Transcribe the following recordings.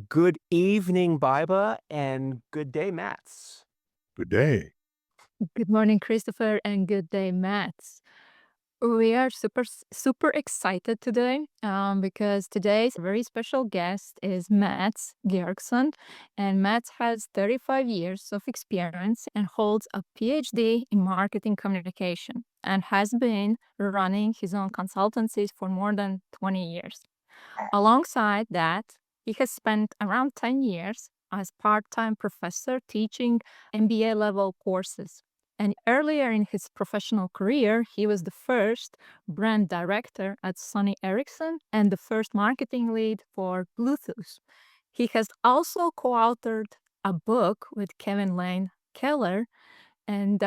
Good evening, Biba, and good day, Mats. Good day. Good morning, Christopher, and good day, Mats. We are super excited today because today's very special guest is Mats Georgson, and Mats has 35 years of experience and holds a PhD in marketing communication and has been running his own consultancies for more than 20 years. Alongside that, he has spent around 10 years as part-time professor teaching MBA level courses. And earlier in his professional career, he was the first brand director at Sony Ericsson and the first marketing lead for Bluetooth. He has also co-authored a book with Kevin Lane Keller, and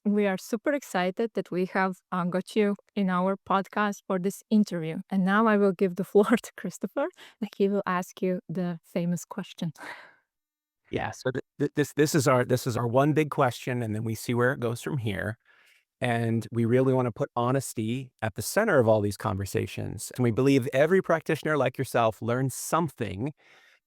we are super excited that we have got you in our podcast for this interview. And now I will give the floor to Christopher, and he will ask you the famous question. Yeah, so this is our one big question, and then we see where it goes from here. And we really want to put honesty at the center of all these conversations. And we believe every practitioner like yourself learns something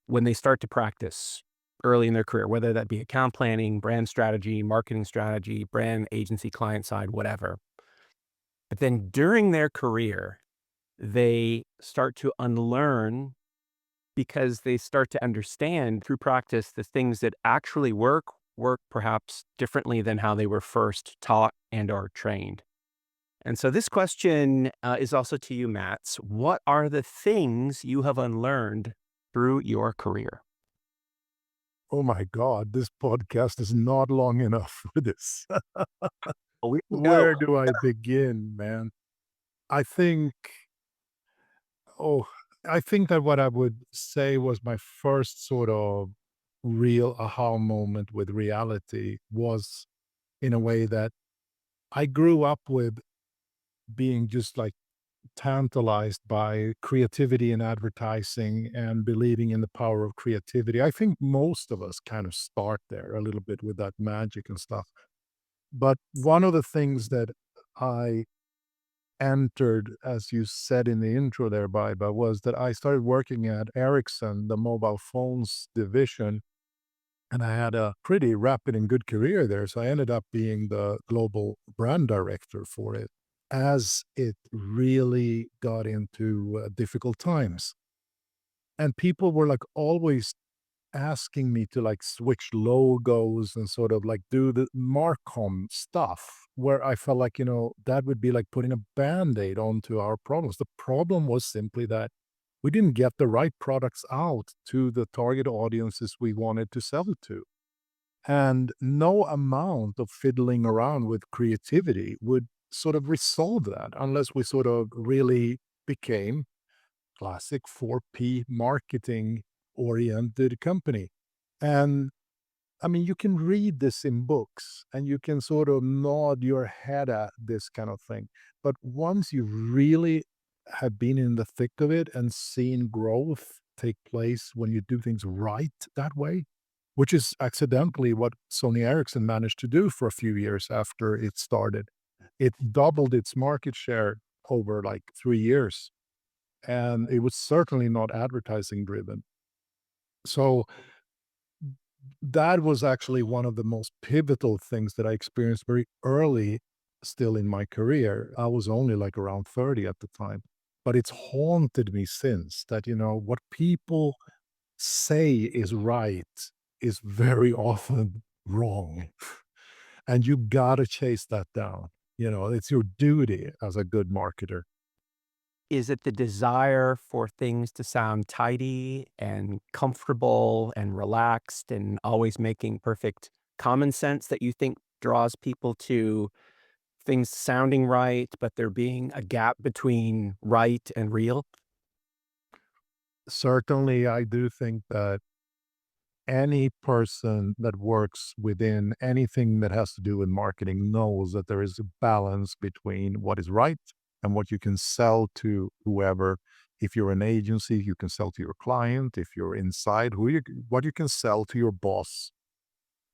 when they start to practice early in their career, whether that be account planning, brand strategy, marketing strategy, brand agency, client side, whatever. But then during their career, they start to unlearn because they start to understand through practice the things that actually work perhaps differently than how they were first taught and or trained. And so this question is also to you, Mats. What are the things you have unlearned through your career? Oh my God, this podcast is not long enough for this. We know. Where do I begin, man? I think, oh, I think that what I would say was my first sort of real aha moment with reality was in a way that I grew up with being just like tantalized by creativity in advertising and believing in the power of creativity. I think most of us kind of start there a little bit with that magic and stuff. But one of the things that I entered, as you said in the intro there, Baiba, was that I started working at Ericsson, the mobile phones division, and I had a pretty rapid and good career there. So I ended up being the global brand director for it as it really got into difficult times. And people were like always asking me to like switch logos and sort of like do the Marcom stuff where I felt like, that would be like putting a band-aid onto our problems. The problem was simply that we didn't get the right products out to the target audiences we wanted to sell to. And no amount of fiddling around with creativity would sort of resolve that unless we sort of really became classic 4P marketing oriented company. And I mean, you can read this in books and you can sort of nod your head at this kind of thing. But once you really have been in the thick of it and seen growth take place when you do things right that way, which is accidentally what Sony Ericsson managed to do for a few years after it started. It doubled its market share over like 3 years, and it was certainly not advertising driven. So that was actually one of the most pivotal things that I experienced very early still in my career. I was only like around 30 at the time, but it's haunted me since that, what people say is right is very often wrong. And you gotta chase that down. It's your duty as a good marketer. Is it the desire for things to sound tidy and comfortable and relaxed and always making perfect common sense that you think draws people to things sounding right, but there being a gap between right and real? Certainly, I do think that any person that works within anything that has to do with marketing knows that there is a balance between what is right and what you can sell to whoever. If you're an agency, you can sell to your client. If you're inside, what you can sell to your boss.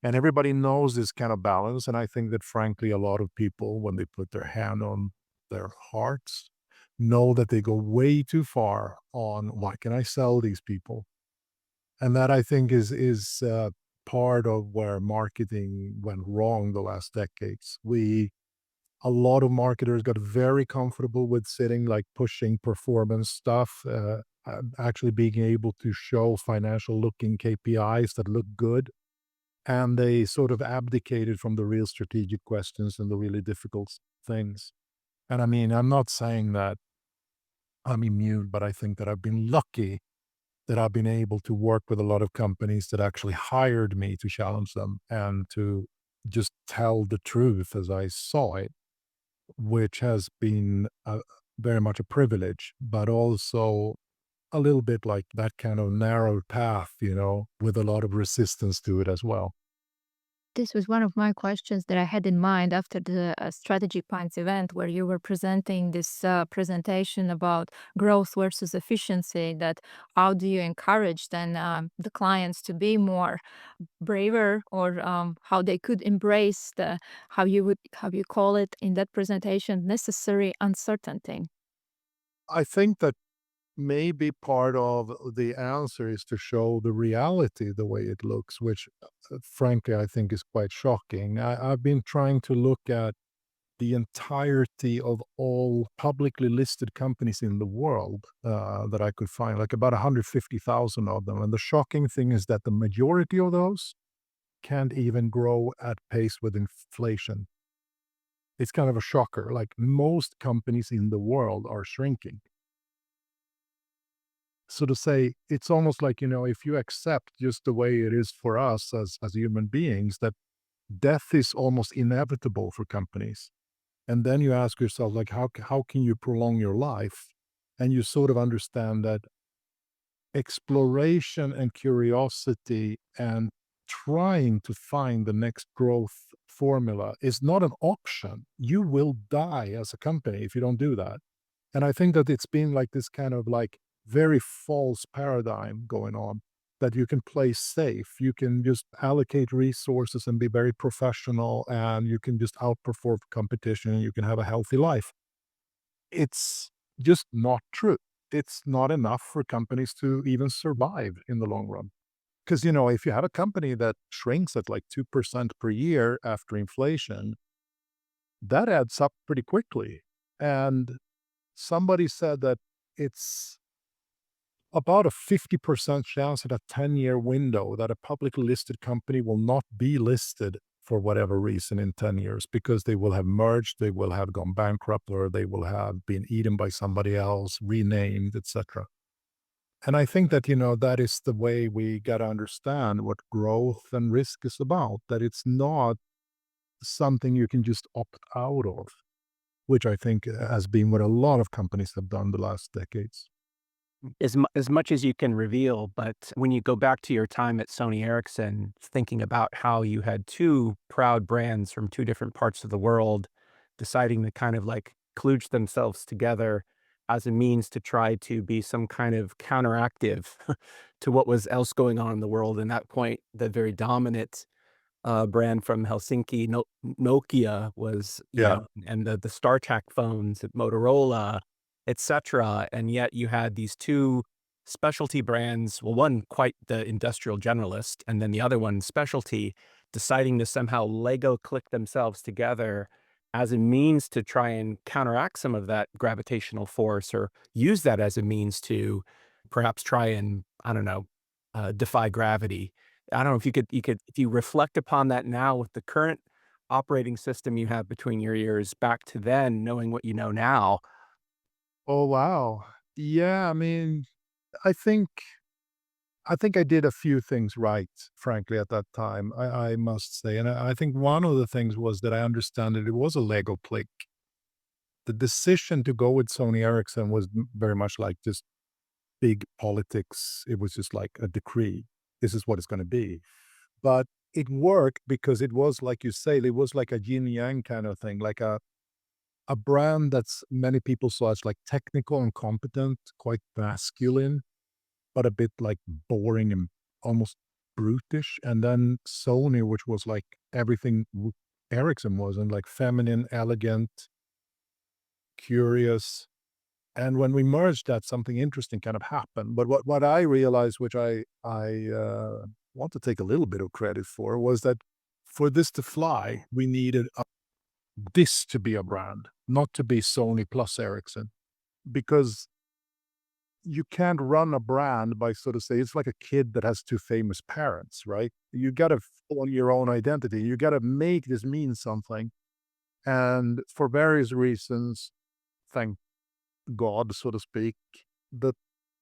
And everybody knows this kind of balance. And I think that frankly, a lot of people, when they put their hand on their hearts, know that they go way too far on what can I sell these people? And that I think is part of where marketing went wrong the last decades. A lot of marketers got very comfortable with sitting like pushing performance stuff, actually being able to show financial looking KPIs that look good. And they sort of abdicated from the real strategic questions and the really difficult things. And I mean, I'm not saying that I'm immune, but I think that I've been lucky that I've been able to work with a lot of companies that actually hired me to challenge them and to just tell the truth as I saw it, which has been very much a privilege, but also a little bit like that kind of narrow path, with a lot of resistance to it as well. This was one of my questions that I had in mind after the Strategy Points event, where you were presenting this presentation about growth versus efficiency. That how do you encourage then the clients to be more braver, or how they could embrace the how you call it in that presentation, necessary uncertainty. I think that maybe part of the answer is to show the reality the way it looks, which frankly I think is quite shocking. I've been trying to look at the entirety of all publicly listed companies in the world that I could find, like about 150,000 of them. And the shocking thing is that the majority of those can't even grow at pace with inflation. It's kind of a shocker. Like most companies in the world are shrinking. So to say, it's almost like, if you accept just the way it is for us as human beings, that death is almost inevitable for companies. And then you ask yourself, like, how can you prolong your life? And you sort of understand that exploration and curiosity and trying to find the next growth formula is not an option. You will die as a company if you don't do that. And I think that it's been like this kind of like very false paradigm going on, that you can play safe. You can just allocate resources and be very professional, and you can just outperform competition and you can have a healthy life. It's just not true. It's not enough for companies to even survive in the long run. Because, if you have a company that shrinks at like 2% per year after inflation, that adds up pretty quickly. And somebody said that it's about a 50% chance in a 10-year window that a publicly listed company will not be listed for whatever reason in 10 years, because they will have merged, they will have gone bankrupt, or they will have been eaten by somebody else, renamed, etc. And I think that, that is the way we got to understand what growth and risk is about, that it's not something you can just opt out of, which I think has been what a lot of companies have done the last decades. As much as you can reveal, but when you go back to your time at Sony Ericsson, thinking about how you had two proud brands from two different parts of the world deciding to kind of like kludge themselves together as a means to try to be some kind of counteractive to what was else going on in the world. And that point, the very dominant brand from Helsinki, Nokia was, Yeah. and the StarTAC phones at Motorola, etc. And yet you had these two specialty brands, well, one quite the industrial generalist, and then the other one specialty, deciding to somehow Lego click themselves together as a means to try and counteract some of that gravitational force, or use that as a means to perhaps try and, I don't know, defy gravity. I don't know if if you reflect upon that now with the current operating system you have between your ears back to then, knowing what you know now. Oh, wow. Yeah, I mean, I think I think I did a few things right, frankly, at that time, I must say. And I think one of the things was that I understand that it was a Lego click. The decision to go with Sony Ericsson was very much like just big politics. It was just like a decree. This is what it's going to be. But it worked because it was, like you say, it was like a yin yang kind of thing, like a brand that's many people saw as like technical and competent, quite masculine, but a bit like boring and almost brutish. And then Sony, which was like everything Ericsson was, and like feminine, elegant, curious. And when we merged that, something interesting kind of happened. But what I realized, which I want to take a little bit of credit for, was that for this to fly, we needed this to be a brand, not to be Sony plus Ericsson, because you can't run a brand by sort of say it's like a kid that has two famous parents, right? You got to own your own identity. You got to make this mean something. And for various reasons, thank God, so to speak, the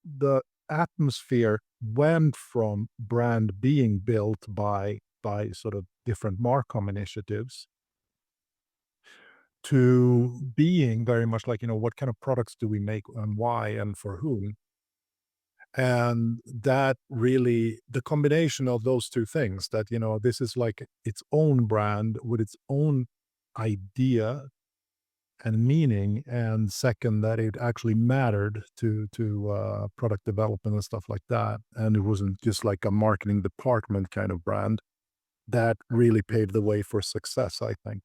the atmosphere went from brand being built by sort of different Marcom initiatives to being very much like, what kind of products do we make and why and for whom? And that really, the combination of those two things, that, this is like its own brand with its own idea and meaning, and second, that it actually mattered to product development and stuff like that, and it wasn't just like a marketing department kind of brand, that really paved the way for success, I think.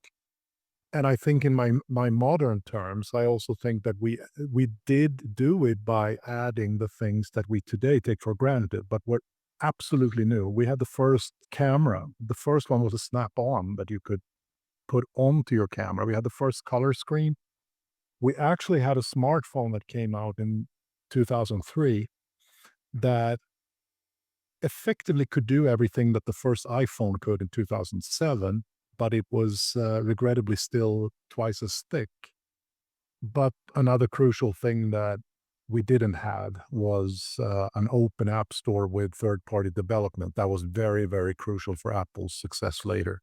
And I think in my modern terms, I also think that we did do it by adding the things that we today take for granted, but were absolutely new. We had the first camera. The first one was a snap-on that you could put onto your camera. We had the first color screen. We actually had a smartphone that came out in 2003 that effectively could do everything that the first iPhone could in 2007, but it was regrettably still twice as thick. But another crucial thing that we didn't have was an open app store with third-party development. That was very, very crucial for Apple's success later.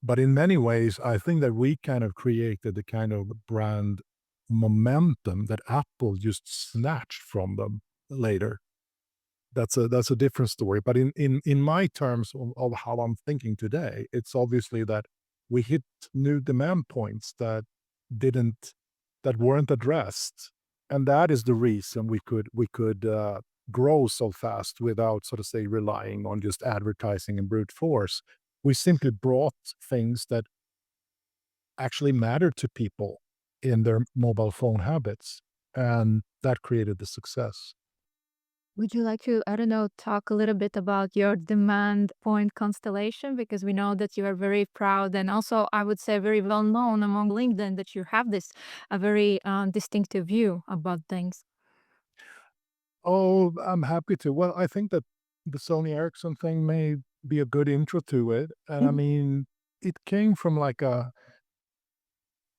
But in many ways, I think that we kind of created the kind of brand momentum that Apple just snatched from them later. That's a different story. But in my terms of how I'm thinking today, it's obviously that we hit new demand points that weren't addressed, and that is the reason we could grow so fast without, sort of say, relying on just advertising and brute force. We simply brought things that actually mattered to people in their mobile phone habits, and that created the success. Would you like to, I don't know, talk a little bit about your demand point constellation? Because we know that you are very proud and also, I would say, very well known among LinkedIn that you have this a very distinctive view about things. Oh, I'm happy to. Well, I think that the Sony Ericsson thing may be a good intro to it. And I Mhm. mean, it came from like a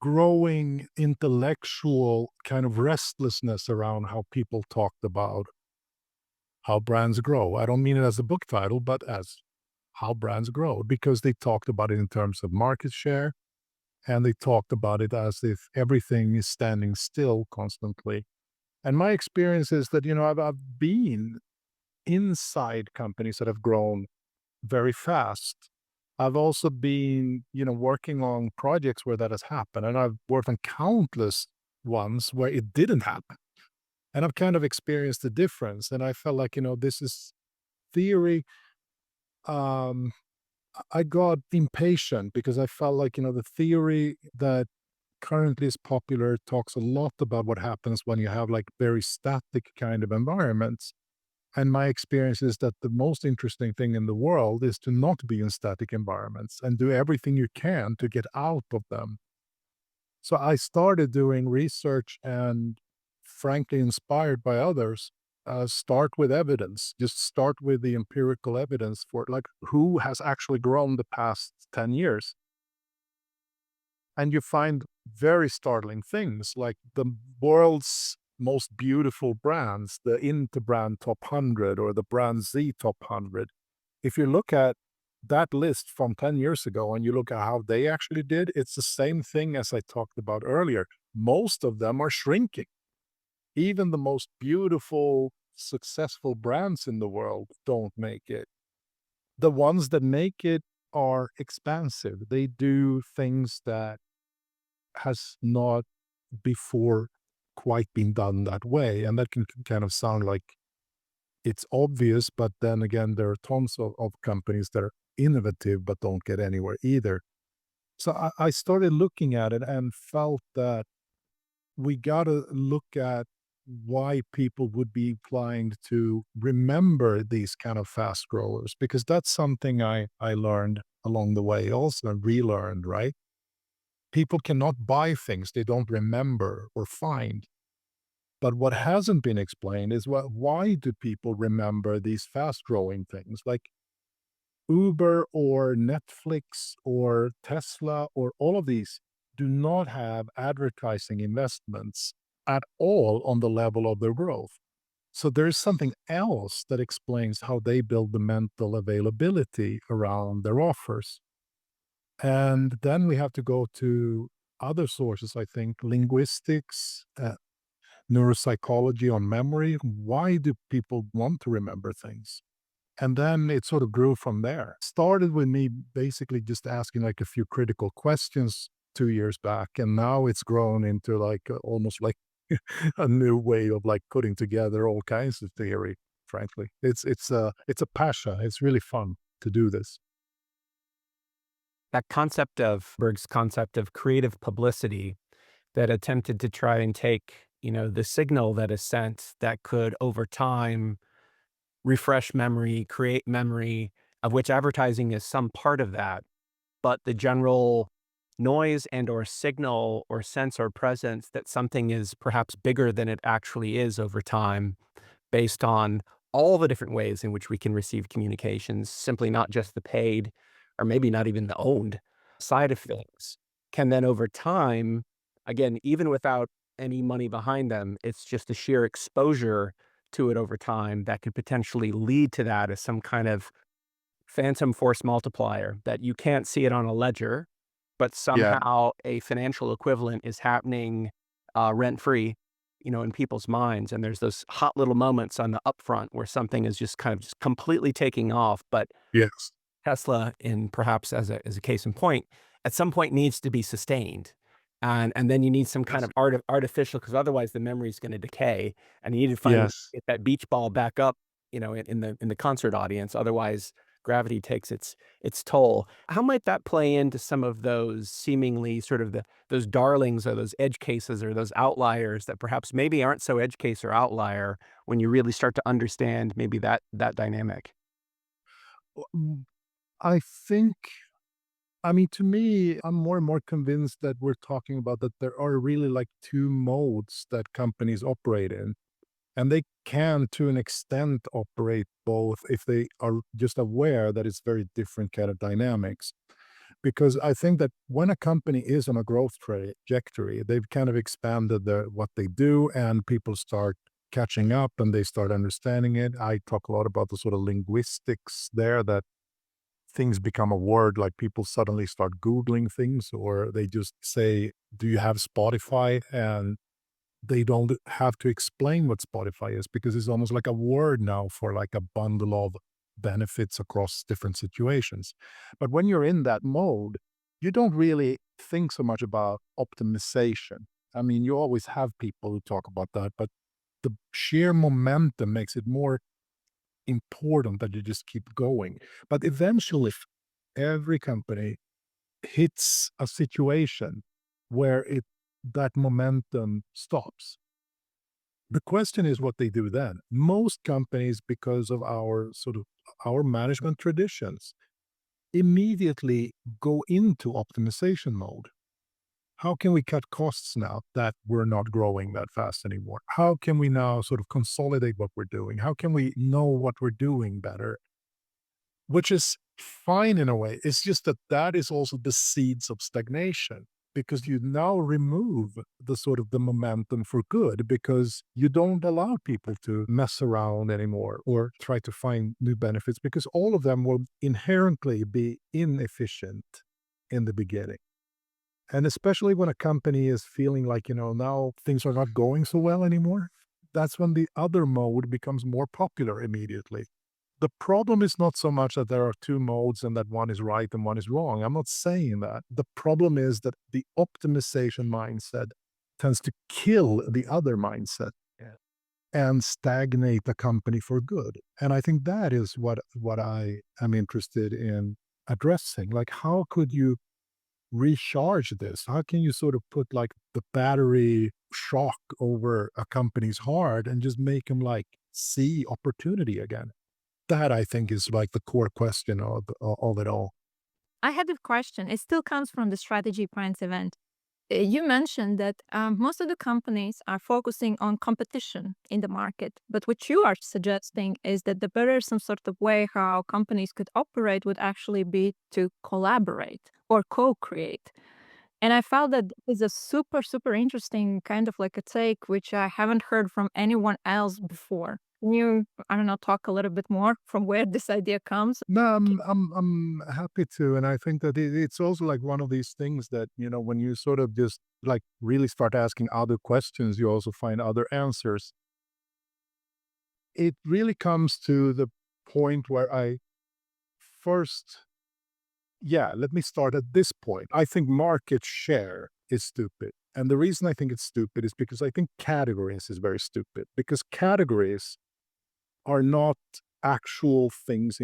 growing intellectual kind of restlessness around how people talked about how brands grow. I don't mean it as a book title, but as how brands grow, because they talked about it in terms of market share, and they talked about it as if everything is standing still constantly. And my experience is that, I've been inside companies that have grown very fast. I've also been, working on projects where that has happened, and I've worked on countless ones where it didn't happen. And I've kind of experienced the difference. And I felt like, this is theory. Um, I got impatient because I felt like, the theory that currently is popular talks a lot about what happens when you have like very static kind of environments. And my experience is that the most interesting thing in the world is to not be in static environments and do everything you can to get out of them. So I started doing research and, frankly, inspired by others, start with evidence. Just start with the empirical evidence for like who has actually grown the past 10 years. And you find very startling things like the world's most beautiful brands, the Interbrand Top 100 or the Brand Z Top 100. If you look at that list from 10 years ago and you look at how they actually did, it's the same thing as I talked about earlier. Most of them are shrinking. Even the most beautiful, successful brands in the world don't make it. The ones that make it are expansive. They do things that has not before quite been done that way. And that can kind of sound like it's obvious, but then again, there are tons of companies that are innovative but don't get anywhere either. So I started looking at it and felt that we got to look at why people would be inclined to remember these kind of fast growers, because that's something I learned along the way also, and relearned, right? People cannot buy things they don't remember or find. But what hasn't been explained is why do people remember these fast growing things like Uber or Netflix or Tesla or all of these do not have advertising investments at all on the level of their growth. So there's something else that explains how they build the mental availability around their offers. And then we have to go to other sources, I think, linguistics, neuropsychology on memory. Why do people want to remember things? And then it sort of grew from there. Started with me basically just asking like a few critical questions 2 years back, and now it's grown into like almost like a new way of like putting together all kinds of theory. Frankly, it's a passion. It's really fun to do this. That concept of Berg's concept of creative publicity that attempted to try and take, the signal that is sent that could over time refresh memory, create memory, of which advertising is some part of that. But the general noise and or signal or sense or presence that something is perhaps bigger than it actually is over time, based on all the different ways in which we can receive communications, simply not just the paid or maybe not even the owned side of things, can then over time, again, even without any money behind them, it's just the sheer exposure to it over time that could potentially lead to that as some kind of phantom force multiplier that you can't see it on a ledger, but Yeah. somehow a financial equivalent is happening rent free, in people's minds. And there's those hot little moments on the upfront where something is just kind of just completely taking off. But Yes. Tesla, in perhaps as a case in point, at some point needs to be sustained. And then you need some kind Yes. of artificial, because otherwise the memory is going to decay, and you need to find Yes. get that beach ball back up, in the concert audience. Otherwise, gravity takes its toll. How might that play into some of those seemingly sort of those darlings or those edge cases or those outliers that perhaps maybe aren't so edge case or outlier when you really start to understand maybe that dynamic? Mm, I think, I mean, to me, I'm more and more convinced that we're talking about that there are really like two modes that companies operate in. And they can, to an extent, operate both if they are just aware that it's very different kind of dynamics. Because I think that when a company is on a growth trajectory, they've kind of expanded what they do, and people start catching up and they start understanding it. I talk a lot about the sort of linguistics there, that things become a word, like people suddenly start Googling things, or they just say, do you have Spotify? And they don't have to explain what Spotify is, because it's almost like a word now for like a bundle of benefits across different situations. But when you're in that mode, you don't really think so much about optimization. I mean, you always have people who talk about that, but the sheer momentum makes it more important that you just keep going. But eventually, every company hits a situation where that momentum stops. The question is what they do then. Most companies, because of our management traditions, immediately go into optimization mode. How can we cut costs now that we're not growing that fast anymore? How can we now sort of consolidate what we're doing? How can we know what we're doing better? Which is fine in a way. It's just that that is also the seeds of stagnation, because you now remove the sort of the momentum for good, because you don't allow people to mess around anymore or try to find new benefits, because all of them will inherently be inefficient in the beginning. And especially when a company is feeling like, now things are not going so well anymore, that's when the other mode becomes more popular immediately. The problem is not so much that there are two modes and that one is right and one is wrong. I'm not saying that. The problem is that the optimization mindset tends to kill the other mindset, Yeah. and stagnate the company for good. And I think that is what I am interested in addressing. Like, how could you recharge this? How can you sort of put like the battery shock over a company's heart and just make them like see opportunity again. That I think is like the core question of it all. I had a question. It still comes from the Strategy Points event. You mentioned that most of the companies are focusing on competition in the market, but what you are suggesting is that the better some sort of way how companies could operate would actually be to collaborate or co-create. And I found that is a super, super interesting kind of like a take, which I haven't heard from anyone else before. Can you, I don't know, talk a little bit more from where this idea comes? No, I'm happy to, and I think that it's also like one of these things that when you sort of just like really start asking other questions, you also find other answers. It really comes to the point where I first, yeah, let me start at this point. I think market share is stupid, and the reason I think it's stupid is because I think categories is very stupid because categories are not actual things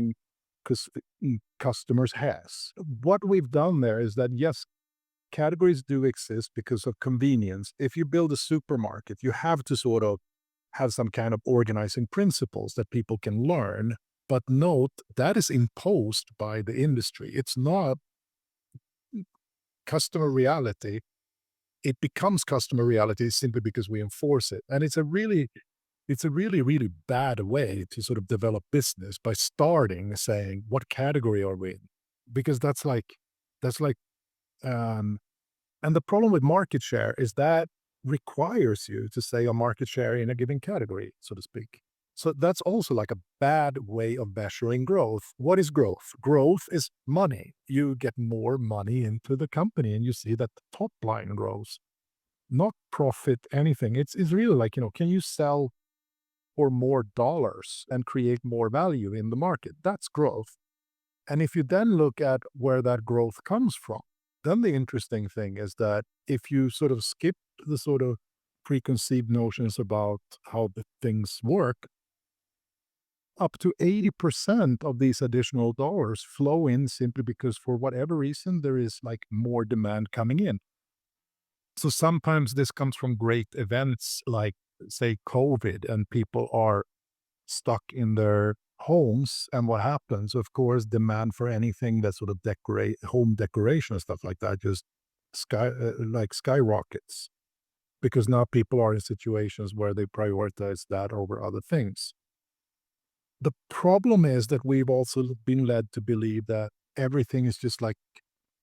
customers has. What we've done there is that yes, categories do exist because of convenience. If you build a supermarket, you have to sort of have some kind of organizing principles that people can learn. But note that is imposed by the industry. It's not customer reality. It becomes customer reality simply because we enforce it. And it's a really, really bad way to sort of develop business by starting saying, what category are we in? Because that's like, um, and the problem with market share is that requires you to say a market share in a given category, so to speak. So that's also like a bad way of measuring growth. What is growth? Growth is money. You get more money into the company and you see that the top line grows, not profit, anything. It's really like, can you sell for more dollars and create more value in the market? That's growth. And if you then look at where that growth comes from, then the interesting thing is that if you sort of skip the sort of preconceived notions about how the things work, up to 80% of these additional dollars flow in simply because for whatever reason, there is like more demand coming in. So sometimes this comes from great events like, say, COVID, and people are stuck in their homes. And what happens? Of course, demand for anything that sort of decorate home decoration and stuff like that just skyrockets because now people are in situations where they prioritize that over other things. The problem is that we've also been led to believe that everything is just like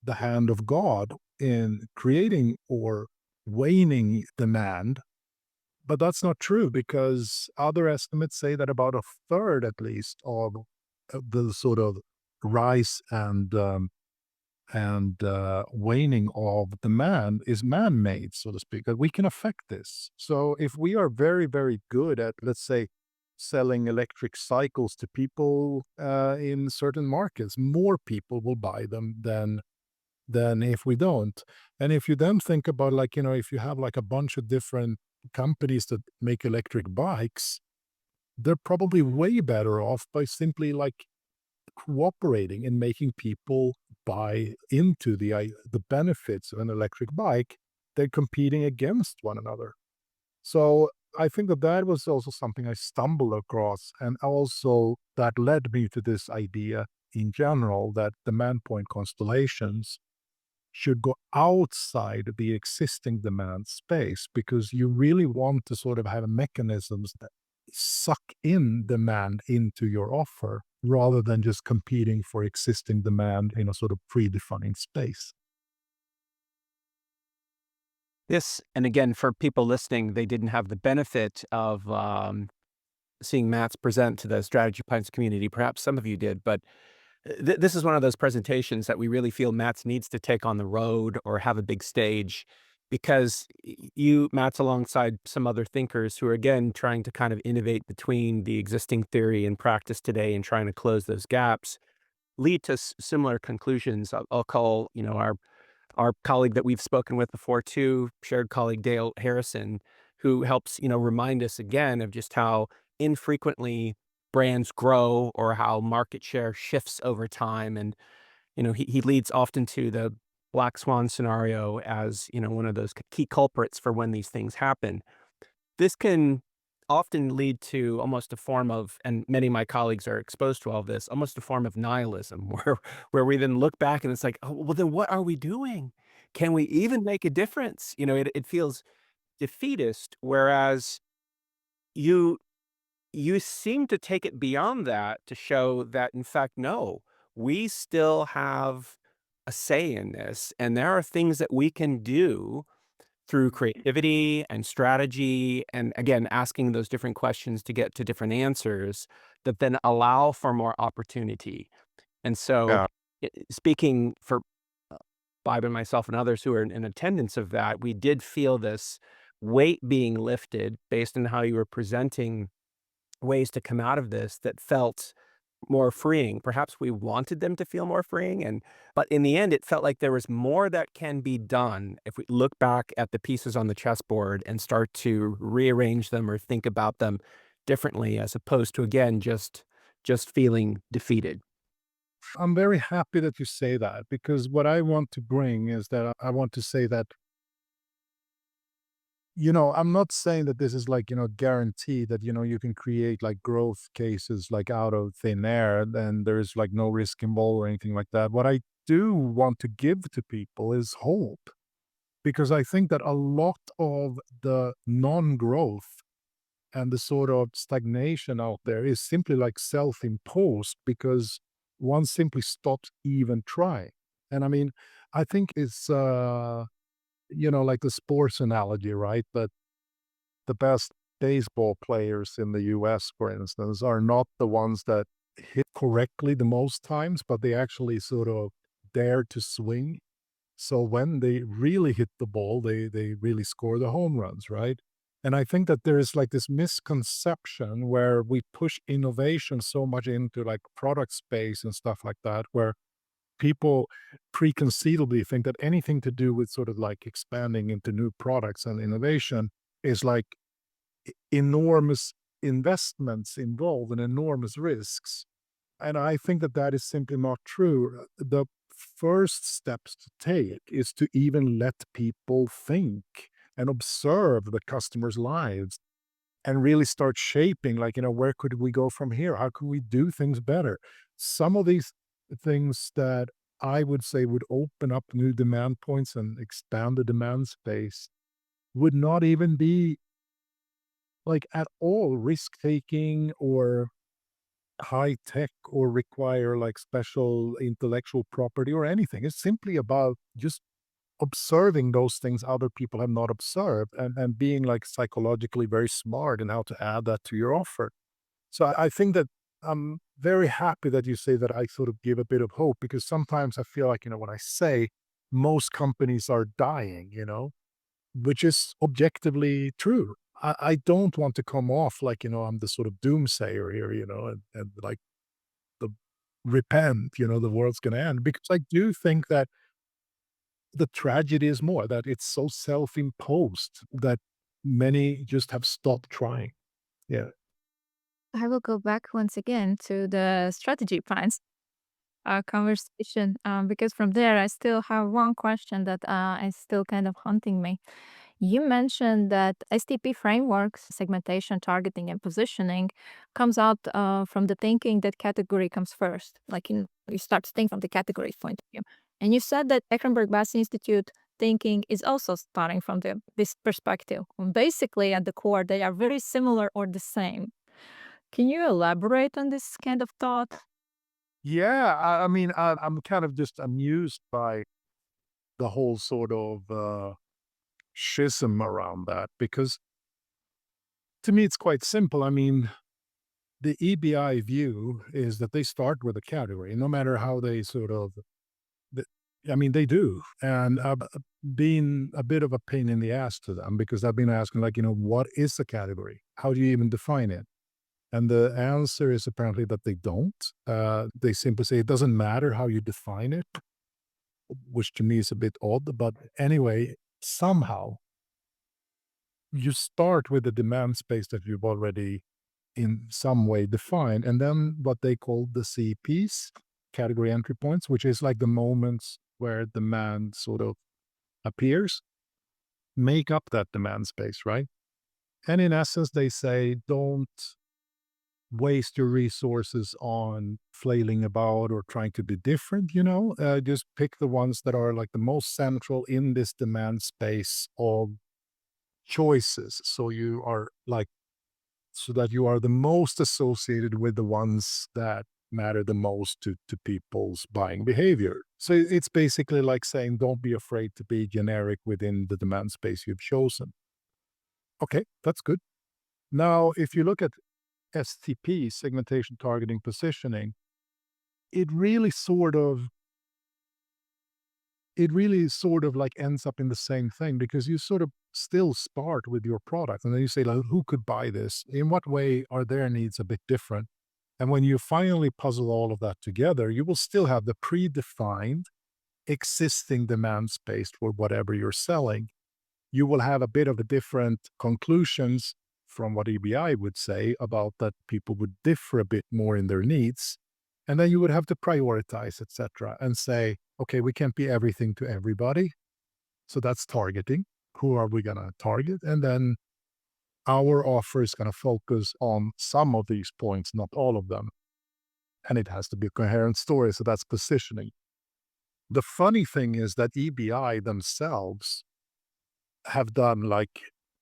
the hand of God in creating or waning demand. But that's not true because other estimates say that about a third, at least, of the sort of rise and waning of demand is man-made, so to speak. That we can affect this. So if we are very, very good at, let's say, selling electric cycles to people in certain markets, more people will buy them than if we don't. And if you then think about like, if you have like a bunch of different companies that make electric bikes, they're probably way better off by simply like cooperating and making people buy into the benefits of an electric bike. They're competing against one another. So I think that was also something I stumbled across, and also that led me to this idea in general that demand point constellations should go outside the existing demand space because you really want to sort of have mechanisms that suck in demand into your offer rather than just competing for existing demand in a sort of predefined space. This, and again, for people listening, they didn't have the benefit of seeing Mats present to the Strategy Pints community. Perhaps some of you did, but this is one of those presentations that we really feel Mats needs to take on the road or have a big stage, because you, Mats, alongside some other thinkers who are, again, trying to kind of innovate between the existing theory and practice today and trying to close those gaps, lead to similar conclusions. I'll call, our colleague that we've spoken with before too, shared colleague Dale Harrison, who helps, remind us again of just how infrequently brands grow or how market share shifts over time. And, he leads often to the black swan scenario as, one of those key culprits for when these things happen. This can often lead to almost a form of, and many of my colleagues are exposed to all this, almost a form of nihilism where we then look back and it's like, oh, well, then what are we doing? Can we even make a difference? It feels defeatist, whereas you you seem to take it beyond that to show that, in fact, no, we still have a say in this, and there are things that we can do through creativity and strategy, and again, asking those different questions to get to different answers that then allow for more opportunity. And so, Yeah. speaking for uh, Bob and myself and others who are in attendance of that, we did feel this weight being lifted based on how you were presenting ways to come out of this that felt more freeing. Perhaps we wanted them to feel more freeing, but in the end, it felt like there was more that can be done if we look back at the pieces on the chessboard and start to rearrange them or think about them differently, as opposed to, again, just feeling defeated. I'm very happy that you say that, because what I want to bring is that I want to say that, I'm not saying that this is like, guaranteed that, you can create like growth cases like out of thin air and there's like no risk involved or anything like that. What I do want to give to people is hope, because I think that a lot of the non growth and the sort of stagnation out there is simply like self imposed because one simply stops even trying. And I mean, I think it's, like the sports analogy, right? But the best baseball players in the US, for instance, are not the ones that hit correctly the most times, but they actually sort of dare to swing. So when they really hit the ball, they really score the home runs, right? And I think that there is like this misconception where we push innovation so much into like product space and stuff like that, where people preconceivably think that anything to do with sort of like expanding into new products and innovation is like enormous investments involved and enormous risks. And I think that that is simply not true. The first steps to take is to even let people think and observe the customers' lives and really start shaping, like, where could we go from here? How could we do things better? Some of these things that I would say would open up new demand points and expand the demand space would not even be like at all risk taking or high tech or require like special intellectual property or anything. It's simply about just observing those things other people have not observed, and being like psychologically very smart in how to add that to your offer. So I think that I'm very happy that you say that I sort of give a bit of hope, because sometimes I feel like, when I say most companies are dying, which is objectively true. I don't want to come off like, I'm the sort of doomsayer here, and like the repent, the world's going to end, because I do think that the tragedy is more that it's so self-imposed that many just have stopped trying. Yeah. I will go back once again to the strategy plans conversation because from there I still have one question that is still kind of haunting me. You mentioned that STP frameworks, segmentation, targeting, and positioning, comes out from the thinking that category comes first. Like you start to think from the category point of view. And you said that Ehrenberg-Bass Institute thinking is also starting from this perspective. Basically, at the core, they are very similar or the same. Can you elaborate on this kind of thought? Yeah. I mean, I'm kind of just amused by the whole sort of schism around that, because to me, it's quite simple. I mean, the EBI view is that they start with a category, no matter how they sort of, th- I mean, they do. And being a bit of a pain in the ass to them, because I've been asking, like, what is a category? How do you even define it? And the answer is apparently that they don't. They simply say it doesn't matter how you define it, which to me is a bit odd. But anyway, somehow you start with the demand space that you've already in some way defined, and then what they call the CPs, category entry points, which is like the moments where demand sort of appears, make up that demand space, right? And in essence, they say, don't waste your resources on flailing about or trying to be different, just pick the ones that are like the most central in this demand space of choices. So that you are the most associated with the ones that matter the most to people's buying behavior. So it's basically like saying, don't be afraid to be generic within the demand space you've chosen. Okay, that's good. Now, if you look at STP, segmentation, targeting, positioning, it really sort of like ends up in the same thing, because you sort of still start with your product and then you say, like, who could buy this? In what way are their needs a bit different? And when you finally puzzle all of that together, you will still have the predefined existing demand space for whatever you're selling. You will have a bit of a different conclusions from what EBI would say about that people would differ a bit more in their needs. And then you would have to prioritize, etc., and say, okay, we can't be everything to everybody. So that's targeting. Who are we going to target? And then our offer is going to focus on some of these points, not all of them. And it has to be a coherent story. So that's positioning. The funny thing is that EBI themselves have done like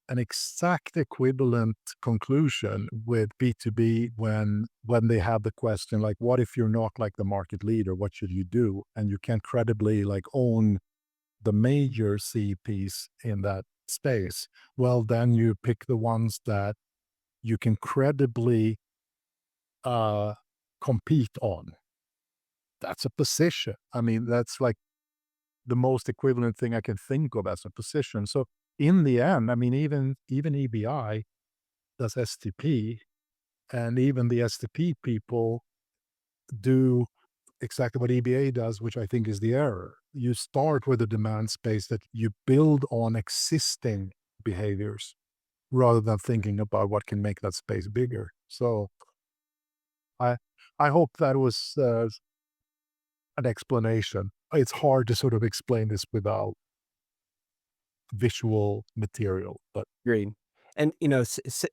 an exact equivalent conclusion with B2B when they have the question, like, what if you're not like the market leader? What should you do? And you can't credibly like own the major CPs in that space. Well, then you pick the ones that you can credibly compete on. That's a position. I mean, that's like the most equivalent thing I can think of as a position. So in the end, I mean, even EBI does STP, and even the STP people do exactly what EBA does, which I think is the error. You start with a demand space that you build on existing behaviors rather than thinking about what can make that space bigger. So I I hope that was an explanation. It's hard to sort of explain this without visual material, but Agreed. And,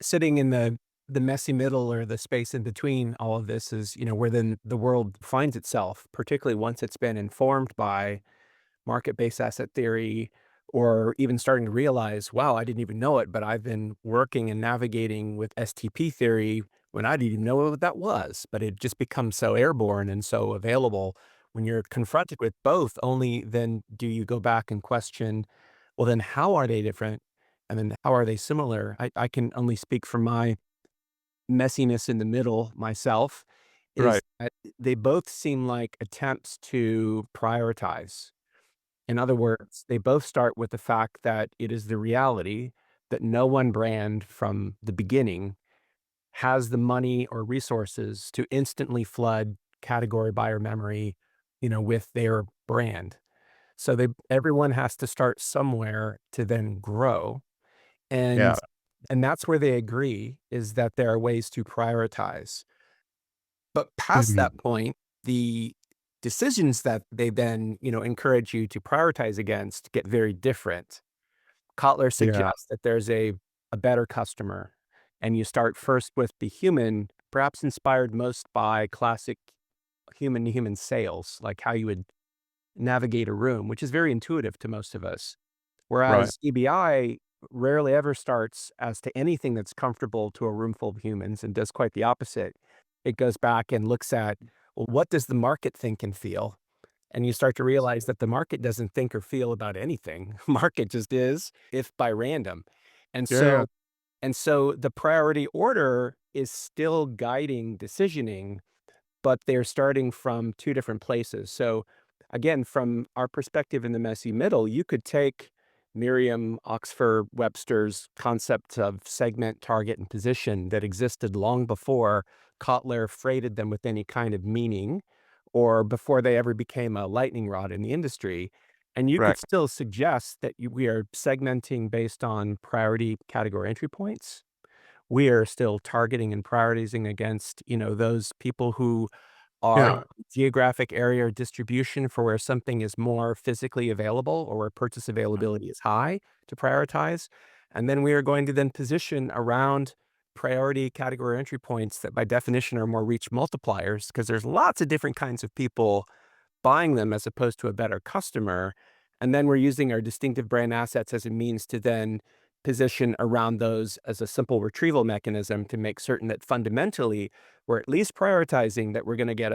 sitting in the messy middle or the space in between all of this is, where then the world finds itself, particularly once it's been informed by market-based asset theory, or even starting to realize, wow, I didn't even know it, but I've been working and navigating with STP theory when I didn't even know what that was. But it just becomes so airborne and so available. When you're confronted with both, only then do you go back and question, well, then how are they different? And then how are they similar? I can only speak from my messiness in the middle myself, is right. that they both seem like attempts to prioritize. In other words, they both start with the fact that it is the reality that no one brand from the beginning has the money or resources to instantly flood category buyer memory, with their brand. So everyone has to start somewhere to then grow. Yeah. And that's where they agree, is that there are ways to prioritize. But past Mhm. that point, the decisions that they then, encourage you to prioritize against get very different. Kotler Yeah. suggests that there's a better customer, and you start first with the human, perhaps inspired most by classic human-to-human sales, like how you would navigate a room, which is very intuitive to most of us. Right. Whereas EBI rarely ever starts as to anything that's comfortable to a room full of humans, and does quite the opposite. It goes back and looks at, well, what does the market think and feel? And you start to realize that the market doesn't think or feel about anything. Market just is, if by random. And Yeah. so the priority order is still guiding decisioning, but they're starting from two different places. So again, from our perspective in the messy middle, you could take Merriam Oxford Webster's concept of segment, target, and position that existed long before Kotler freighted them with any kind of meaning, or before they ever became a lightning rod in the industry. And you Right. could still suggest that we are segmenting based on priority category entry points. We are still targeting and prioritizing against, those people who our Yeah. geographic area or distribution for where something is more physically available or where purchase availability is high to prioritize. And then we are going to then position around priority category entry points that by definition are more reach multipliers because there's lots of different kinds of people buying them as opposed to a better customer. And then we're using our distinctive brand assets as a means to then position around those as a simple retrieval mechanism to make certain that fundamentally we're at least prioritizing that we're going to get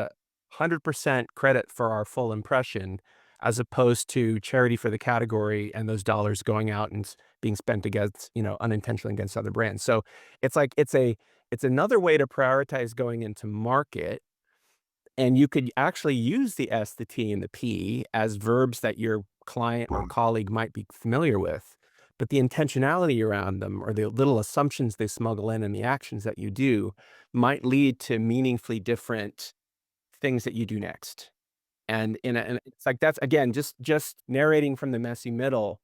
100% credit for our full impression as opposed to charity for the category and those dollars going out and being spent against, unintentionally against other brands. So it's like it's another way to prioritize going into market, and you could actually use the S, the T, and the P as verbs that your client or colleague might be familiar with. But the intentionality around them or the little assumptions they smuggle in and the actions that you do might lead to meaningfully different things that you do next. And it's like that's again just narrating from the messy middle,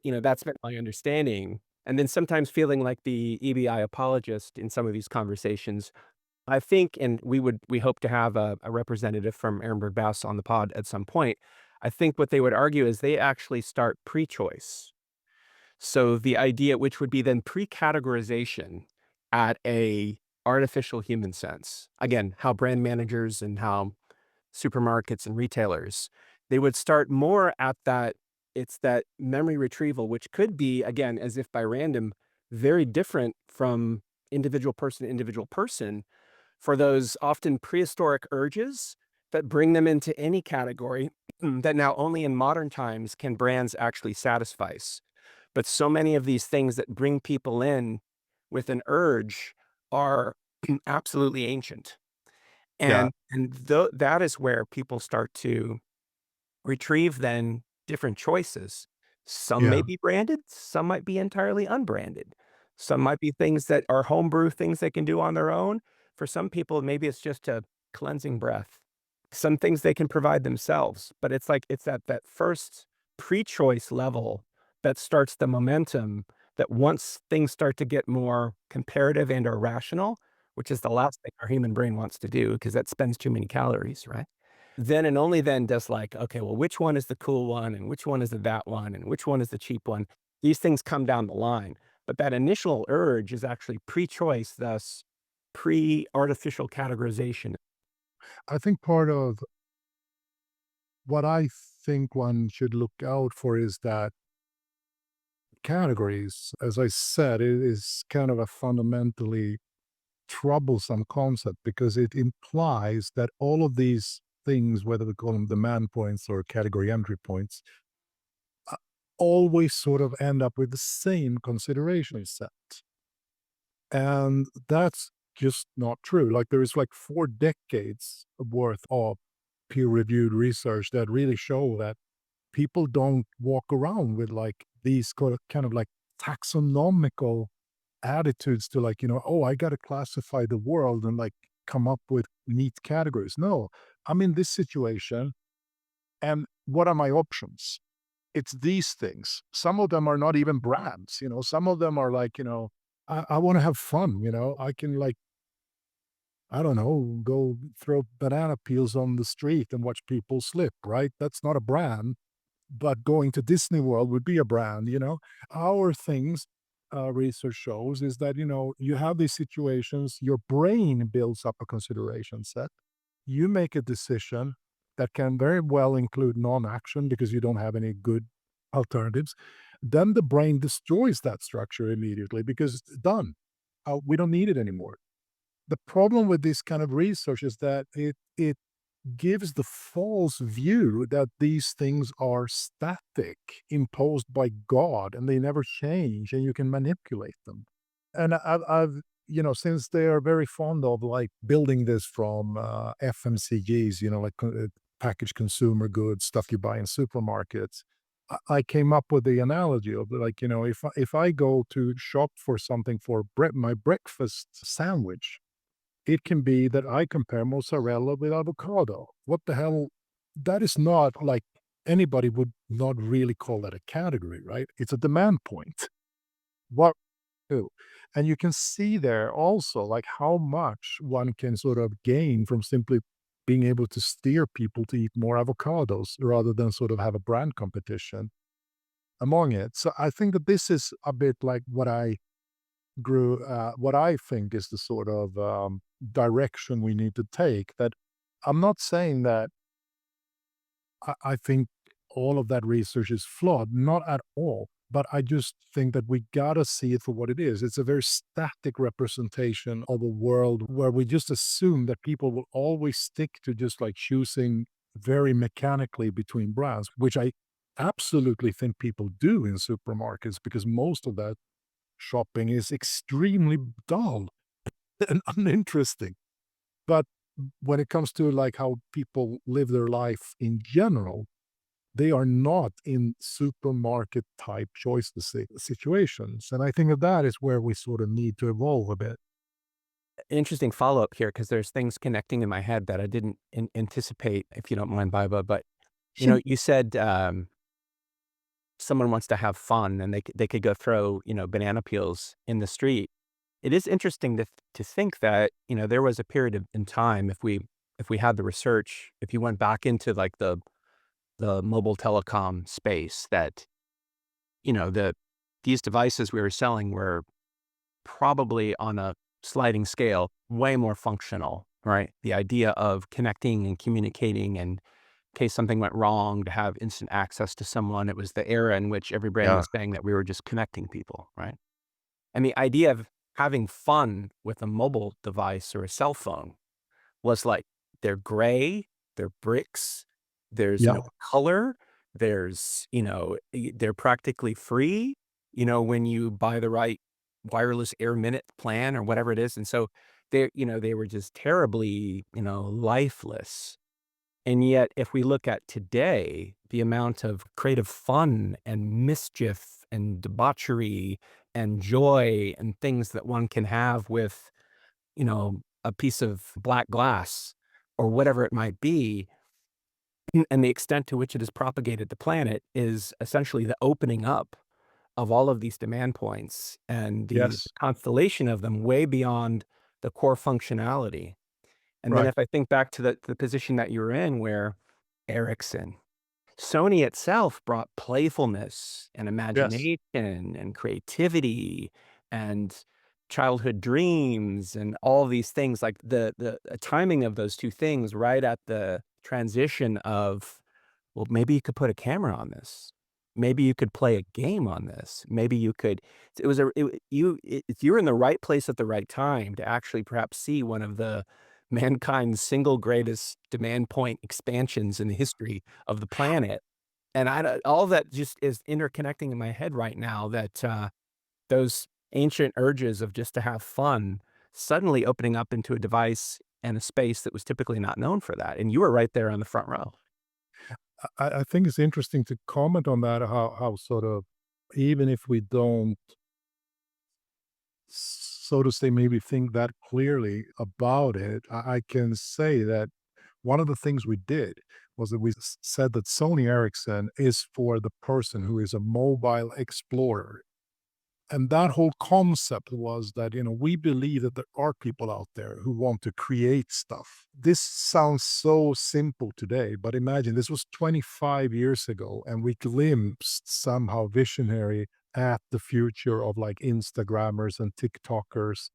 that's been my understanding. And then sometimes feeling like the EBI apologist in some of these conversations. I think, and we hope to have a representative from Ehrenberg-Bass on the pod at some point. I think what they would argue is they actually start pre-choice. So the idea, which would be then pre-categorization at a artificial human sense. Again, how brand managers and how supermarkets and retailers, they would start more at that. It's that memory retrieval, which could be, again, as if by random, very different from individual person to individual person for those often prehistoric urges that bring them into any category that now only in modern times can brands actually satisfy. But so many of these things that bring people in with an urge are absolutely ancient. Yeah. And that is where people start to retrieve then different choices. Some may Yeah. be branded, some might be entirely unbranded. Some might be things that are homebrew things they can do on their own. For some people, maybe it's just a cleansing breath. Some things they can provide themselves, but it's like it's at that first pre-choice level that starts the momentum that once things start to get more comparative and or rational, which is the last thing our human brain wants to do because that spends too many calories, right? Then and only then does like, okay, well, which one is the cool one and which one is the that one and which one is the cheap one? These things come down the line. But that initial urge is actually pre-choice, thus pre-artificial categorization. I think part of what I think one should look out for is that categories, as I said, it is kind of a fundamentally troublesome concept because it implies that all of these things, whether we call them demand points or category entry points, always sort of end up with the same consideration set. And that's just not true. Like there is like 4 decades worth of peer-reviewed research that really show that people don't walk around with like these kind of like taxonomical attitudes to like, oh, I got to classify the world and like come up with neat categories. No, I'm in this situation. And what are my options? It's these things. Some of them are not even brands, some of them are like, I want to have fun, I can like, I don't know, go throw banana peels on the street and watch people slip, right? That's not a brand, but going to Disney World would be a brand, Our things, research shows is that, you have these situations, your brain builds up a consideration set. You make a decision that can very well include non-action because you don't have any good alternatives. Then the brain destroys that structure immediately because it's done. We don't need it anymore. The problem with this kind of research is that it gives the false view that these things are static, imposed by God, and they never change, and you can manipulate them. And I've since they are very fond of like building this from FMCGs, like packaged consumer goods, stuff you buy in supermarkets. I came up with the analogy of like, if I go to shop for something for my breakfast sandwich, it can be that I compare mozzarella with avocado. What the hell? That is not like anybody would not really call that a category, right? It's a demand point. What do? And you can see there also like how much one can sort of gain from simply being able to steer people to eat more avocados rather than sort of have a brand competition among it. So I think that this is a bit like what I think is the sort of direction we need to take. That I'm not saying that I think all of that research is flawed, not at all. But I just think that we gotta see it for what it is. It's a very static representation of a world where we just assume that people will always stick to just like choosing very mechanically between brands, which I absolutely think people do in supermarkets because most of that shopping is extremely dull and uninteresting. But when it comes to like how people live their life in general, they are not in supermarket type situations. And I think that is where we sort of need to evolve a bit. Interesting follow-up here because there's things connecting in my head that I didn't anticipate, if you don't mind, Baiba. But, Sure. you said someone wants to have fun and they could go throw, banana peels in the street. It is interesting to think that, there was a period in time, if we had the research, if you went back into like the mobile telecom space, that, these devices we were selling were probably on a sliding scale, way more functional, right? The idea of connecting and communicating, and in case something went wrong, to have instant access to someone. It was the era in which every brand Yeah. was saying that we were just connecting people, right? And the idea of having fun with a mobile device or a cell phone was like, they're gray, they're bricks, there's Yeah. no color, they're practically free, when you buy the right wireless air minute plan or whatever it is. And so they were just terribly, lifeless. And yet, if we look at today, the amount of creative fun and mischief and debauchery and joy and things that one can have with, a piece of black glass or whatever it might be, and the extent to which it has propagated the planet is essentially the opening up of all of these demand points and the Yes. constellation of them way beyond the core functionality. And then Right. if I think back to the position that you were in, where Ericsson, Sony itself brought playfulness and Yes. imagination and creativity and childhood dreams and all these things, like the timing of those two things right at the transition of, well, maybe you could put a camera on this. Maybe you could play a game on this. Maybe you could. It was a it, you were in the right place at the right time to actually perhaps see one of the mankind's single greatest demand point expansions in the history of the planet. And all that just is interconnecting in my head right now, that those ancient urges of just to have fun suddenly opening up into a device and a space that was typically not known for that. And you were right there on the front row. I think it's interesting to comment on that, how sort of, even if we don't, so to say, maybe think that clearly about it, I can say that one of the things we did was that we said that Sony Ericsson is for the person who is a mobile explorer. And that whole concept was that, we believe that there are people out there who want to create stuff. This sounds so simple today, but imagine this was 25 years ago, and we glimpsed somehow visionary at the future of like Instagrammers and TikTokers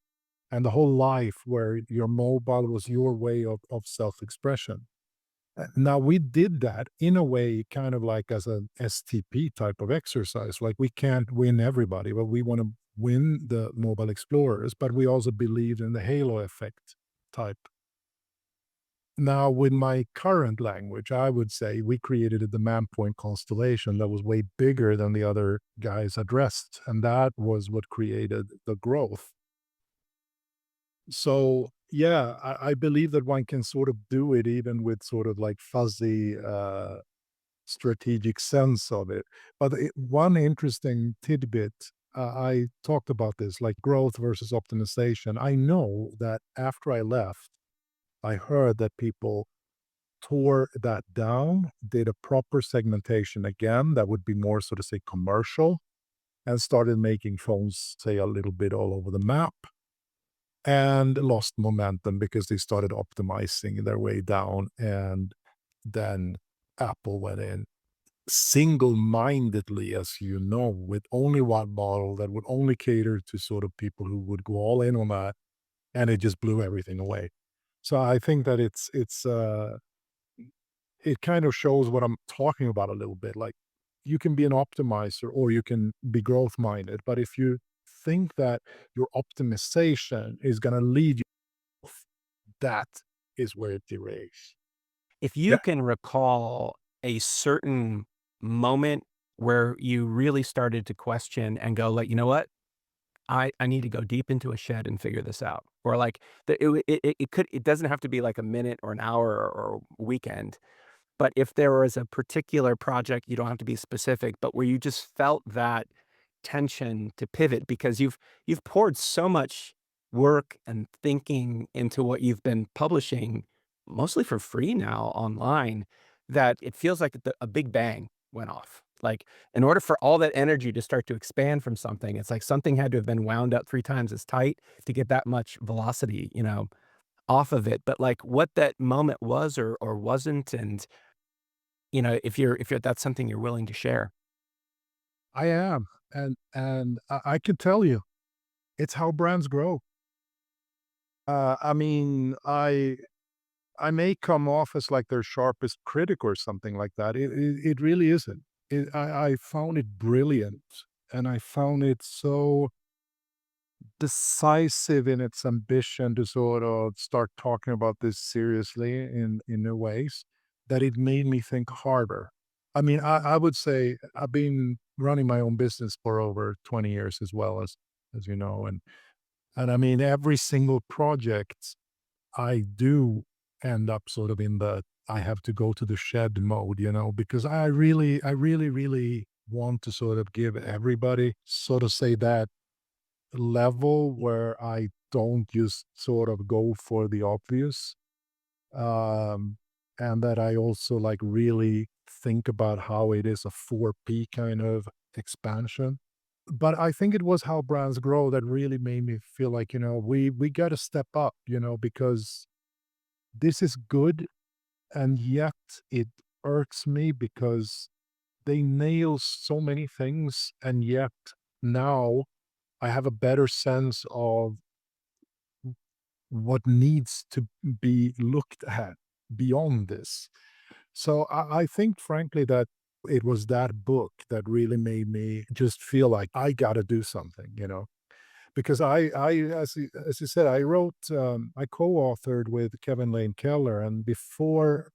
and the whole life where your mobile was your way of self expression. Now we did that in a way, kind of like as an STP type of exercise. Like we can't win everybody, but we want to win the mobile explorers. But we also believed in the halo effect type. Now, with my current language, I would say we created a demand point constellation that was way bigger than the other guys addressed, and that was what created the growth. So yeah, I believe that one can sort of do it even with sort of like fuzzy strategic sense of it. But one interesting tidbit, I talked about this, like growth versus optimization. I know that after I left, I heard that people tore that down, did a proper segmentation again that would be more, so to say, commercial, and started making phones, say, a little bit all over the map. and lost momentum because they started optimizing their way down. And then Apple went in single-mindedly, as you know, with only one model that would only cater to sort of people who would go all in on that, and it just blew everything away. So I think that it kind of shows what I'm talking about a little bit. Like, you can be an optimizer or you can be growth minded, but if you think that your optimization is going to lead you, that is where it derails. If Yeah. you can recall a certain moment where you really started to question and go like, you know what? I need to go deep into a shed and figure this out. Or like it doesn't have to be like a minute or an hour or a weekend. But if there was a particular project, you don't have to be specific, but where you just felt that tension to pivot because you've poured so much work and thinking into what you've been publishing, mostly for free now online, that it feels like a big bang went off. Like, in order for all that energy to start to expand from something, it's like something had to have been wound up 3 times as tight to get that much velocity, off of it. But, like, what that moment was or wasn't, and if you're that's something you're willing to share. I am. And I can tell you, it's how brands grow. I mean, I may come off as like their sharpest critic or something like that. It really isn't. I found it brilliant, and I found it so decisive in its ambition to sort of start talking about this seriously in new ways that it made me think harder. I mean, I would say I've been running my own business for over 20 years as well, as you know, and I mean every single project I do end up sort of in the I have to go to the shed mode, because I really want to sort of give everybody, sort of say, that level where I don't just sort of go for the obvious. Um, and that I also like really think about how it is a 4P kind of expansion. But I think it was how brands grow that really made me feel like, we got to step up, because this is good. And yet it irks me because they nail so many things. And yet now I have a better sense of what needs to be looked at beyond this. So I think, frankly, that it was that book that really made me just feel like I got to do something, because as you said, I co-authored with Kevin Lane Keller, and before,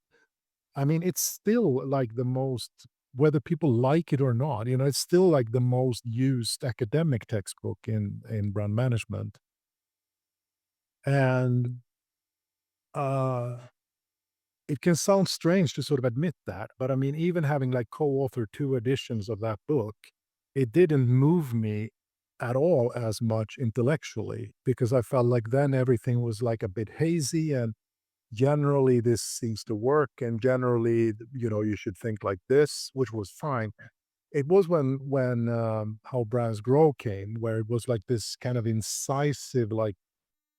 I mean, it's still like the most, whether people like it or not, it's still like the most used academic textbook in brand management. And uh, it can sound strange to sort of admit that, but I mean, even having like co-authored 2 editions of that book, it didn't move me at all as much intellectually, because I felt like then everything was like a bit hazy, and generally this seems to work, and generally, you should think like this, which was fine. It was when How Brands Grow came, where it was like this kind of incisive, like,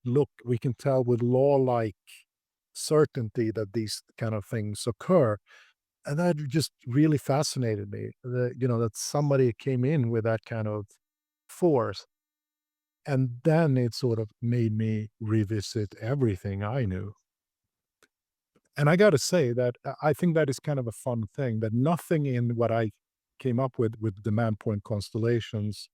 look, we can tell with law-like certainty that these kind of things occur. And that just really fascinated me, that somebody came in with that kind of force. And then it sort of made me revisit everything I knew. And I got to say that I think that is kind of a fun thing, that nothing in what I came up with demand point constellations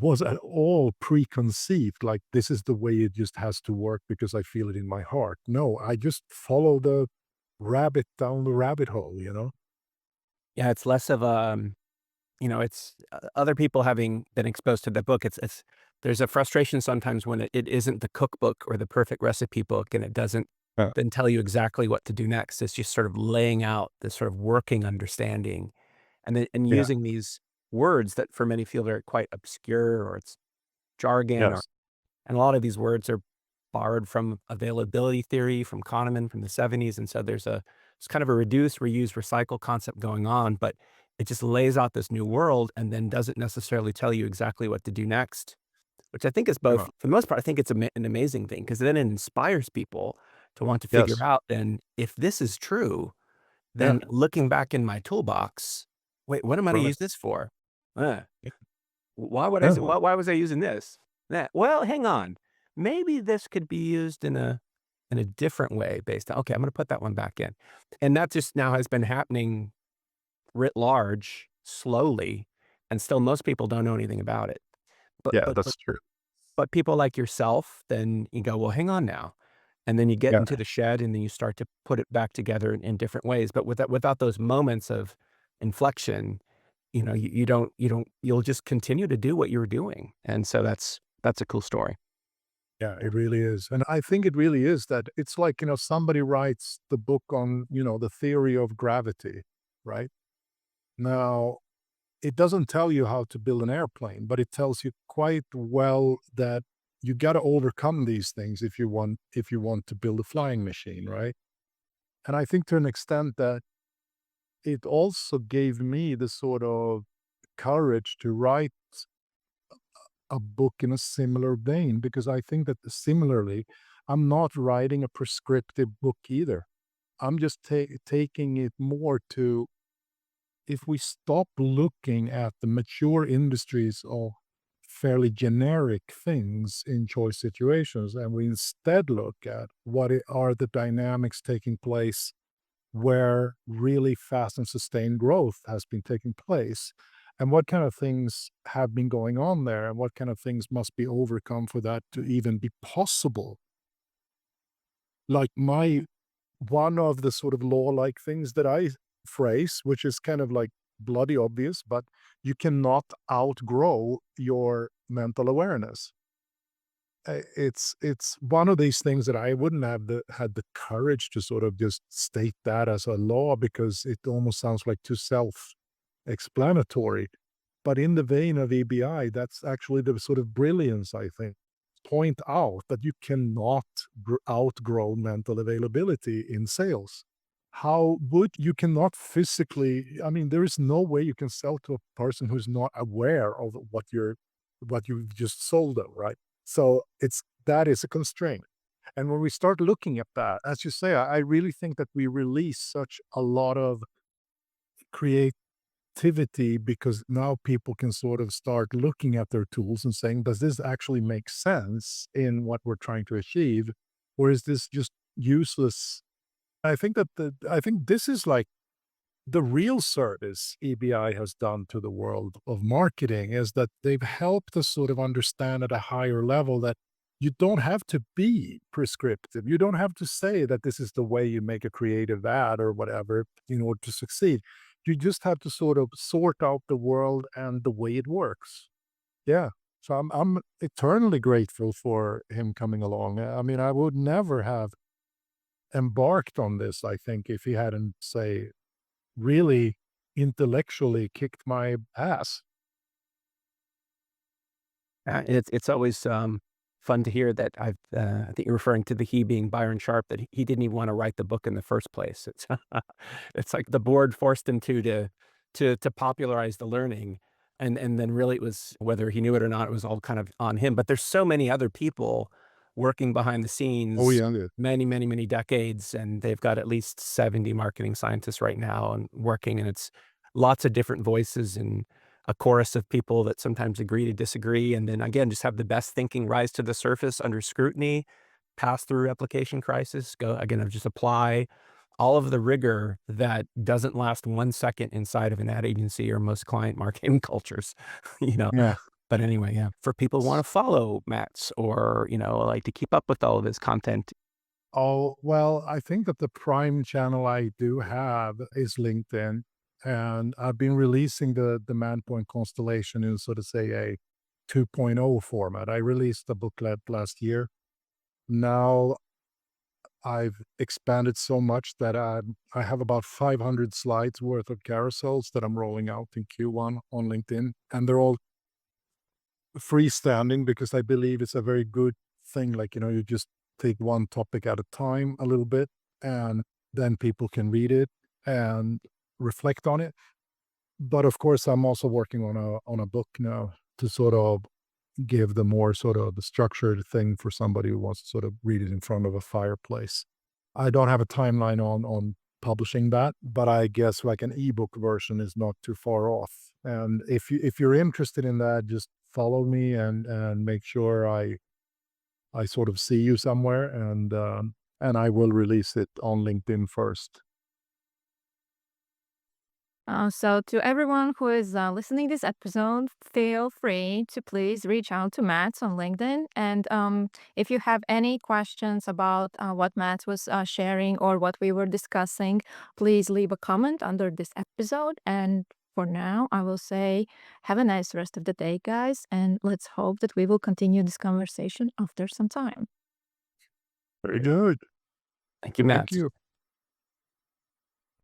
was at all preconceived, like this is the way it just has to work because I feel it in my heart. No, I just follow the rabbit down the rabbit hole. Yeah, it's less of it's other people having been exposed to the book. It's there's a frustration sometimes when it isn't the cookbook or the perfect recipe book, and it doesn't Yeah. then tell you exactly what to do next. It's just sort of laying out this sort of working understanding, and then Yeah. using these words that for many feel very quite obscure, or it's jargon, or Yes. and a lot of these words are borrowed from availability theory, from Kahneman from the '70s, and so it's kind of a reduce, reuse, recycle concept going on, but it just lays out this new world and then doesn't necessarily tell you exactly what to do next. which I think is Yeah. both, for the most part, I think it's an amazing thing because then it inspires people to want to figure Yes. out, then if this is true, Yeah. then looking back in my toolbox, wait, what am I going to Right. use this for? Uh, why would I Yeah. say, why was I using this? That, well, hang on. Maybe this could be used in a different way based on, okay, I'm going to put that one back in. And that just now has been happening writ large, slowly, and still most people don't know anything about it. But Yeah, but but that's true. but people like yourself, then you go, "Well, hang on now." And then you get Yeah. into the shed, and then you start to put it back together in different ways. But without those moments of inflection, you'll just continue to do what you were doing. And so that's a cool story. Yeah, it really is. And I think it really is that it's like, somebody writes the book on, the theory of gravity, right? Now, it doesn't tell you how to build an airplane, but it tells you quite well that you got to overcome these things if you want to build a flying machine, right? And I think to an extent that it also gave me the sort of courage to write a book in a similar vein because I think that similarly, I'm not writing a prescriptive book either. I'm just taking it more to, if we stop looking at the mature industries of fairly generic things in choice situations, and we instead look at are the dynamics taking place where really fast and sustained growth has been taking place, and what kind of things have been going on there, and what kind of things must be overcome for that to even be possible. Like one of the sort of law-like things that I phrase, which is kind of like bloody obvious, but you cannot outgrow your mental awareness. It's one of these things that I wouldn't have had the courage to sort of just state that as a law because it almost sounds like too self-explanatory. But in the vein of EBI, that's actually the sort of brilliance, I think. Point out that you cannot outgrow mental availability in sales. How would you cannot physically, I mean, there is no way you can sell to a person who's not aware of what you've just sold them, right? So that is a constraint. And when we start looking at that, as you say, I really think that we release such a lot of creativity because now people can sort of start looking at their tools and saying, does this actually make sense in what we're trying to achieve? Or is this just useless? I think this is like the real service EBI has done to the world of marketing is that they've helped us sort of understand at a higher level that you don't have to be prescriptive. You don't have to say that this is the way you make a creative ad or whatever in order to succeed. You just have to sort of sort out the world and the way it works. Yeah. So I'm eternally grateful for him coming along. I mean, I would never have embarked on this, I think, if he hadn't, say, really intellectually kicked my ass. It's always fun to hear that I think you're referring to the he being Byron Sharp, that he didn't even want to write the book in the first place. It's it's like the board forced him to popularize the learning, and then really it was, whether he knew it or not, it was all kind of on him. But there's so many other people working behind the Oh, scenes, yeah, yeah. many decades, and they've got at least 70 marketing scientists right now and working, and it's lots of different voices and a chorus of people that sometimes agree to disagree, and then again, just have the best thinking rise to the surface under scrutiny, pass through replication crisis, go again, just apply all of the rigor that doesn't last 1 second inside of an ad agency or most client marketing cultures, you know? Yeah. But anyway, yeah, for people who want to follow Mats or, like to keep up with all of his content. Oh, well, I think that the prime channel I do have is LinkedIn, and I've been releasing the Man Point Constellation in, sort of say, a 2.0 format. I released a booklet last year. Now I've expanded so much that I have about 500 slides worth of carousels that I'm rolling out in Q1 on LinkedIn, and they're all freestanding because I believe it's a very good thing. Like, you just take one topic at a time a little bit, and then people can read it and reflect on it. But of course, I'm also working on a book now to sort of give the more sort of the structured thing for somebody who wants to sort of read it in front of a fireplace. I don't have a timeline on publishing that, but I guess like an ebook version is not too far off. And if you're interested in that, just follow me and make sure I sort of see you somewhere, and I will release it on LinkedIn first. So to everyone who is listening this episode, feel free to please reach out to Mats on LinkedIn. And if you have any questions about what Mats was sharing or what we were discussing, please leave a comment under this episode. And for now, I will say have a nice rest of the day, guys. And let's hope that we will continue this conversation after some time. Very good. Thank you, Thank Matt. you.